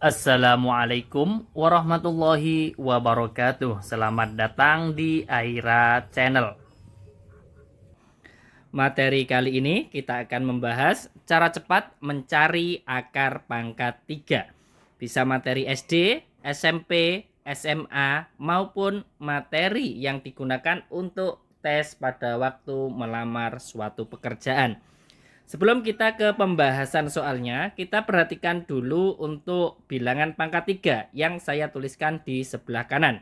Assalamualaikum warahmatullahi wabarakatuh. Selamat datang di Aira Channel. Materi kali ini kita akan membahas cara cepat mencari akar pangkat 3. Bisa materi SD, SMP, SMA maupun materi yang digunakan untuk tes pada waktu melamar suatu pekerjaan. Sebelum kita ke pembahasan soalnya, kita perhatikan dulu untuk bilangan pangkat 3 yang saya tuliskan di sebelah kanan.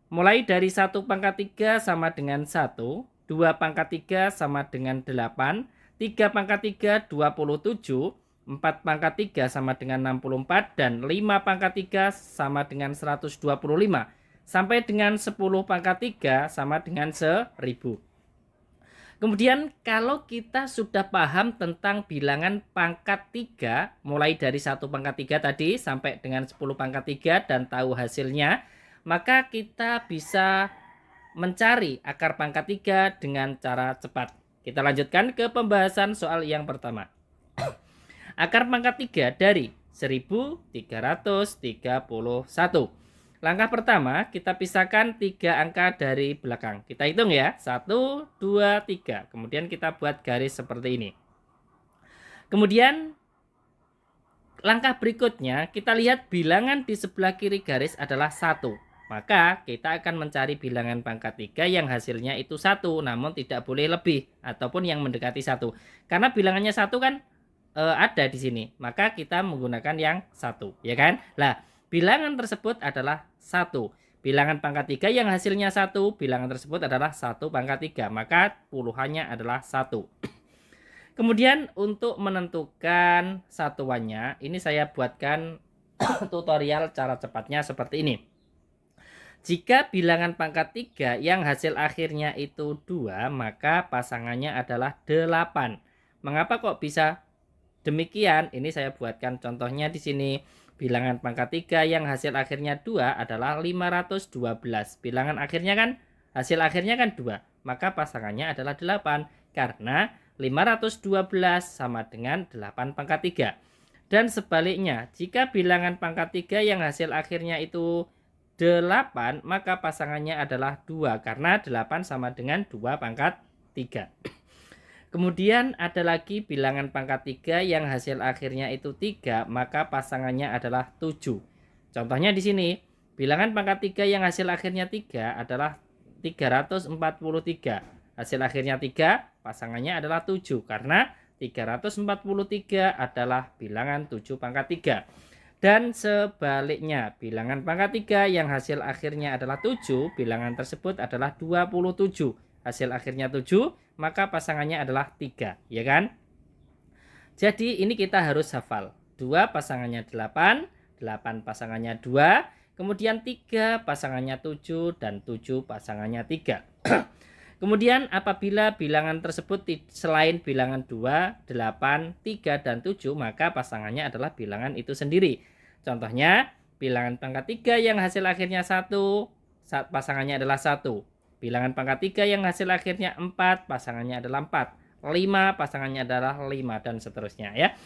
Mulai dari 1 pangkat 3 sama dengan 1, 2 pangkat 3 sama dengan 8, 3 pangkat 3 27, 4 pangkat 3 sama dengan 64, dan 5 pangkat 3 sama dengan 125, sampai dengan 10 pangkat 3 sama dengan 1000. Kemudian kalau kita sudah paham tentang bilangan pangkat 3, mulai dari 1 pangkat 3 tadi sampai dengan 10 pangkat 3 dan tahu hasilnya, maka kita bisa mencari akar pangkat 3 dengan cara cepat. Kita lanjutkan ke pembahasan soal yang pertama. Akar pangkat 3 dari 1331. Langkah pertama, kita pisahkan 3 angka dari belakang. Kita hitung ya, 1, 2, 3. Kemudian kita buat garis seperti ini. Kemudian, langkah berikutnya, kita lihat bilangan di sebelah kiri garis adalah 1. Maka, kita akan mencari bilangan pangkat 3 yang hasilnya itu 1, namun tidak boleh lebih, ataupun yang mendekati 1. Karena bilangannya 1 kan ada di sini. Maka, kita menggunakan yang 1, ya kan? Lah, bilangan tersebut adalah 1. Bilangan pangkat 3 yang hasilnya 1, bilangan tersebut adalah 1 pangkat 3. Maka puluhannya adalah 1. Kemudian untuk menentukan satuannya, ini saya buatkan tutorial cara cepatnya seperti ini. Jika bilangan pangkat 3 yang hasil akhirnya itu 2, maka pasangannya adalah 8. Mengapa kok bisa demikian? Ini saya buatkan contohnya di sini. Bilangan pangkat 3 yang hasil akhirnya 2 adalah 512. Bilangan akhirnya kan, hasil akhirnya kan 2. Maka pasangannya adalah 8. Karena 512 sama dengan 8 pangkat 3. Dan sebaliknya, jika bilangan pangkat 3 yang hasil akhirnya itu 8, maka pasangannya adalah 2. Karena 8 sama dengan 2 pangkat 3. Kemudian ada lagi bilangan pangkat 3 yang hasil akhirnya itu 3, maka pasangannya adalah 7. Contohnya di sini, bilangan pangkat 3 yang hasil akhirnya 3 adalah 343. Hasil akhirnya 3, pasangannya adalah 7 karena 343 adalah bilangan 7 pangkat 3. Dan sebaliknya, bilangan pangkat 3 yang hasil akhirnya adalah 7, bilangan tersebut adalah 27. Hasil akhirnya 7, maka pasangannya adalah 3, ya kan? Jadi ini kita harus hafal. 2 pasangannya 8, 8 pasangannya 2, kemudian 3 pasangannya 7, dan 7 pasangannya 3. Kemudian apabila bilangan tersebut selain bilangan 2, 8, 3, dan 7, maka pasangannya adalah bilangan itu sendiri. Contohnya, bilangan pangkat 3 yang hasil akhirnya 1, pasangannya adalah 1. Bilangan pangkat 3 yang hasil akhirnya 4, pasangannya adalah 4. 5, pasangannya adalah 5, dan seterusnya ya.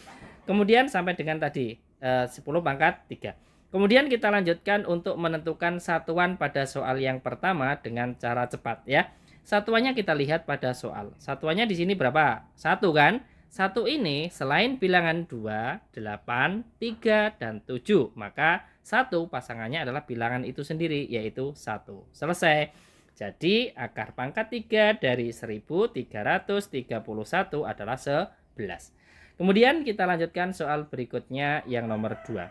Kemudian sampai dengan tadi 10 pangkat 3. Kemudian kita lanjutkan untuk menentukan satuan pada soal yang pertama dengan cara cepat ya. Satuannya kita lihat pada soal. Satuannya di sini berapa? 1 kan? 1 ini selain bilangan 2, 8, 3, dan 7. Maka 1 pasangannya adalah bilangan itu sendiri, yaitu 1. Selesai. Jadi akar pangkat 3 dari 1331 adalah 11. Kemudian kita lanjutkan soal berikutnya yang nomor 2.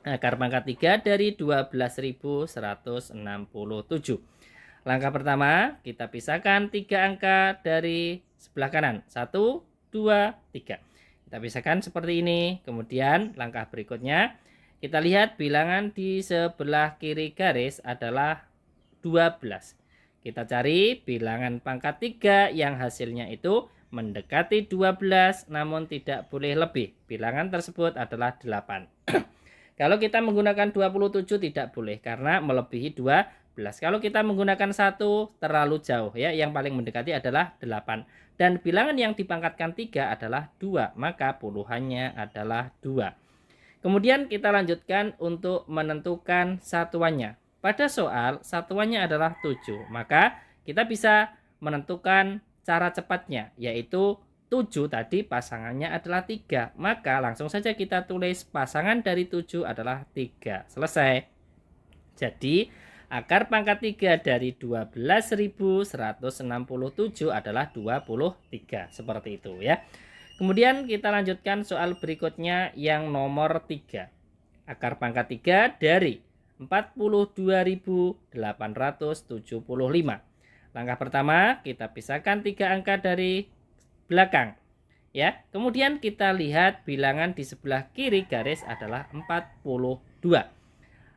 Akar pangkat 3 dari 12.167. Langkah pertama, kita pisahkan 3 angka dari sebelah kanan. 1, 2, 3. Kita pisahkan seperti ini. Kemudian langkah berikutnya, kita lihat bilangan di sebelah kiri garis adalah 12. Kita cari bilangan pangkat 3 yang hasilnya itu mendekati 12 namun tidak boleh lebih. Bilangan tersebut adalah 8. Kalau kita menggunakan 27 tidak boleh karena melebihi 12. Kalau kita menggunakan 1 terlalu jauh ya, yang paling mendekati adalah 8. Dan bilangan yang dipangkatkan 3 adalah 2, maka puluhannya adalah 2. Kemudian kita lanjutkan untuk menentukan satuannya. Pada soal satuannya adalah 7, maka kita bisa menentukan cara cepatnya, yaitu 7 tadi pasangannya adalah 3. Maka langsung saja kita tulis pasangan dari 7 adalah 3. Selesai. Jadi akar pangkat 3 dari 12.167 adalah 23. Seperti itu ya. Kemudian kita lanjutkan soal berikutnya yang nomor 3. Akar pangkat 3 dari 42.875. Langkah pertama, kita pisahkan 3 angka dari belakang. Ya, kemudian kita lihat bilangan di sebelah kiri garis adalah 42.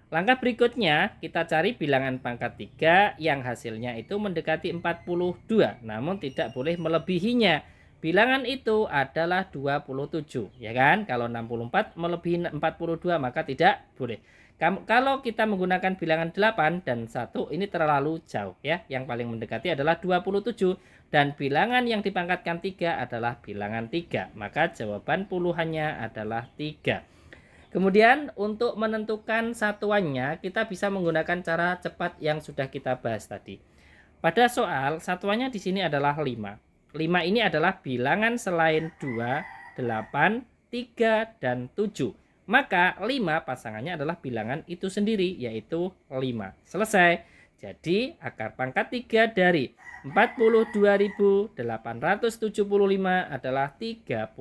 Langkah berikutnya, kita cari bilangan pangkat 3 yang hasilnya itu mendekati 42, namun tidak boleh melebihinya. Bilangan itu adalah 27, ya kan? Kalau 64 melebihi 42 maka tidak boleh. Kalau kita menggunakan bilangan 8 dan 1 ini terlalu jauh ya. Yang paling mendekati adalah 27 dan bilangan yang dipangkatkan 3 adalah bilangan 3. Maka jawaban puluhannya adalah 3. Kemudian untuk menentukan satuannya kita bisa menggunakan cara cepat yang sudah kita bahas tadi. Pada soal satuannya di sini adalah 5. 5 ini adalah bilangan selain 2, 8, 3, dan 7. Maka 5 pasangannya adalah bilangan itu sendiri, yaitu 5. Selesai. Jadi akar pangkat 3 dari 42.875 adalah 35.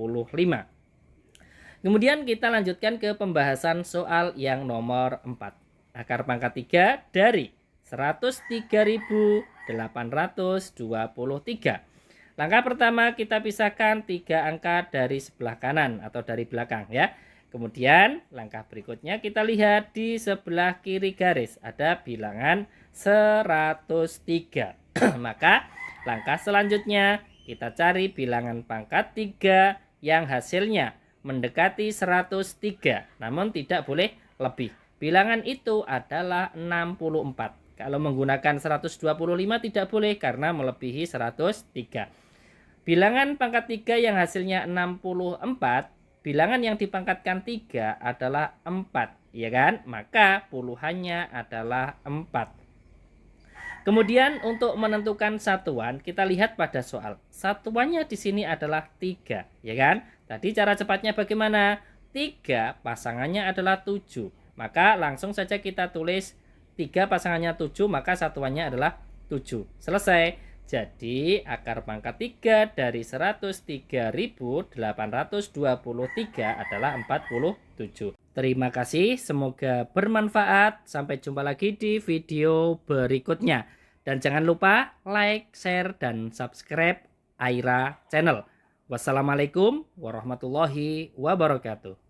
Kemudian kita lanjutkan ke pembahasan soal yang nomor 4. Akar pangkat 3 dari 103.823. Langkah pertama kita pisahkan 3 angka dari sebelah kanan atau dari belakang ya. Kemudian langkah berikutnya kita lihat di sebelah kiri garis ada bilangan 103. Maka langkah selanjutnya kita cari bilangan pangkat 3 yang hasilnya mendekati 103, namun tidak boleh lebih. Bilangan itu adalah 64. Kalau menggunakan 125 tidak boleh karena melebihi 103. Bilangan pangkat 3 yang hasilnya 64, bilangan yang dipangkatkan 3 adalah 4, ya kan? Maka puluhannya adalah 4. Kemudian untuk menentukan satuan, kita lihat pada soal. Satuannya di sini adalah 3, ya kan? Tadi cara cepatnya bagaimana? 3 pasangannya adalah 7. Maka langsung saja kita tulis 3 pasangannya 7, maka satuannya adalah 7. Selesai. Jadi akar pangkat 3 dari 103.823 adalah 47. Terima kasih, semoga bermanfaat. Sampai jumpa lagi di video berikutnya. Dan jangan lupa like, share, dan subscribe Aira Channel. Wassalamualaikum warahmatullahi wabarakatuh.